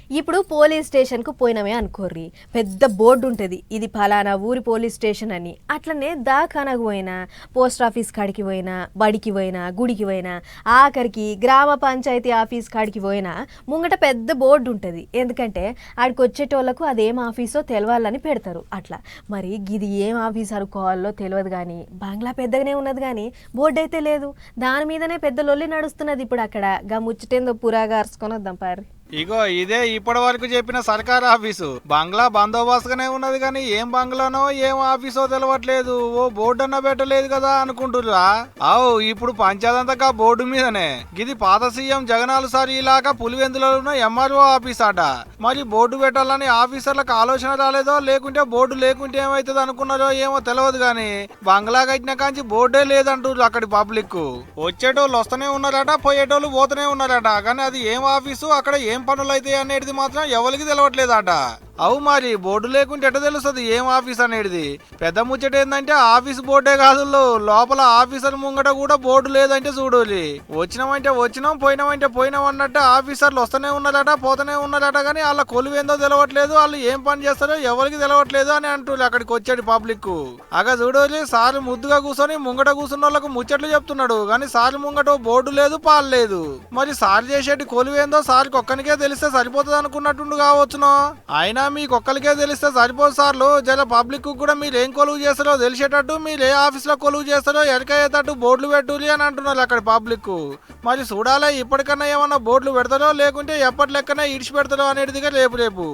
ఇప్పుడు పోలీస్ స్టేషన్కు పోయినమే అనుకోర్రి, పెద్ద బోర్డు ఉంటుంది, ఇది ఫలానా ఊరి పోలీస్ స్టేషన్ అని. అట్లనే దాఖానకు పోయినా, పోస్ట్ ఆఫీస్ కాడికి పోయినా, బడికి పోయినా, గుడికి పోయినా, ఆఖరికి గ్రామ పంచాయతీ ఆఫీస్ కాడికి పోయినా ముంగట పెద్ద బోర్డు ఉంటుంది. ఎందుకంటే ఆడికి వచ్చేటోళ్లకు అదేం ఆఫీసో తెలవాలని పెడతారు. అట్లా మరి ఇది ఏం ఆఫీస్ అనుకోవాలో తెలియదు, కానీ బంగ్లా పెద్దగానే ఉన్నది, కానీ బోర్డు అయితే లేదు. దాని మీదనే పెద్ద లొల్లి నడుస్తున్నది ఇప్పుడు. అక్కడ గా ముచ్చటేందో పురాగా అరుచుకొని వద్దాం పారి. ఇగో ఇదే ఇప్పటి వరకు చెప్పిన సర్కార్ ఆఫీసు. బంగ్లా బందోబస్తుగానే ఉన్నది, కానీ ఏం బంగ్లానో ఏం ఆఫీసో తెలవట్లేదు. ఓ బోర్డు అన్న పెట్టలేదు కదా అనుకుంటురా. అవు ఇప్పుడు పంచాదంతగా బోర్డు మీదనే ఇది పాత సీఎం జగనాలు సార్ ఇలాగా పులివెందులో ఉన్న ఎంఆర్ఓ ఆఫీస్ అట. మరి బోర్డు పెట్టాలని ఆఫీసర్లకు ఆలోచన రాలేదో, లేకుంటే బోర్డు లేకుంటే ఏమైతుంది అనుకున్నారో ఏమో తెలియదు, కానీ బంగ్లా కట్టిన కాంచి బోర్డే లేదంటారు అక్కడి పబ్లిక్. వచ్చేటోళ్ళు వస్తూనే ఉన్నారట, పోయేటోళ్ళు పోతూనే ఉన్నారట, కానీ అది ఏం ఆఫీసు, అక్కడ ఏం పనులు అయితే అనేది మాత్రం ఎవరికి తెలవట్లేదట. అవు మరి బోర్డు లేకుంటే ఎట్ట తెలుస్తుంది ఏం ఆఫీస్ అనేది? పెద్ద ముచ్చట ఏంటంటే ఆఫీస్ బోర్డే కాదు, లోపల ఆఫీసర్ ముంగట కూడా బోర్డు లేదంటే చూడాలి. వచ్చినామంటే వచ్చినాం, పోయినామంటే పోయినాం అన్నట్టు ఆఫీసర్లు వస్తూనే ఉన్నారట, పోతూనే ఉన్నారట, కానీ వాళ్ళ కొలువేందో తెలవట్లేదు, వాళ్ళు ఏం పని చేస్తారో ఎవరికి తెలవట్లేదు అని అంటారు అక్కడికి వచ్చేది పబ్లిక్. అగా చూడాలి, సార్ ముద్దుగా కూర్చొని ముంగట కూర్చున్న వాళ్ళకు ముచ్చట్లు చెప్తున్నాడు, కానీ సార్ ముంగట బోర్డు లేదు, పాలు లేదు. మరి సార్ చేసేటి కొలువేందో సార్కి ఒక్కనికే తెలిస్తే సరిపోతుంది అనుకున్నట్టుండు కావచ్చునో. అయినా మీకు ఒక్కరికే తెలిస్తే సరిపోదు సార్లు, జర పబ్లిక్ కూడా మీరు ఏం కొలువు చేస్తారో తెలిసేటట్టు, మీరు ఏ ఆఫీస్ లో కొలువు చేస్తారో ఎరకయ్యేటట్టు బోర్డులు పెట్టులి అని అంటున్నారు అక్కడ పబ్లిక్. మరి చూడాలి ఇప్పటికన్నా ఏమన్నా బోర్డులు పెడతారో, లేకుంటే ఎప్పటి లెక్కనే ఇడిచి పెడతారో అనేటిదిగా రేపు.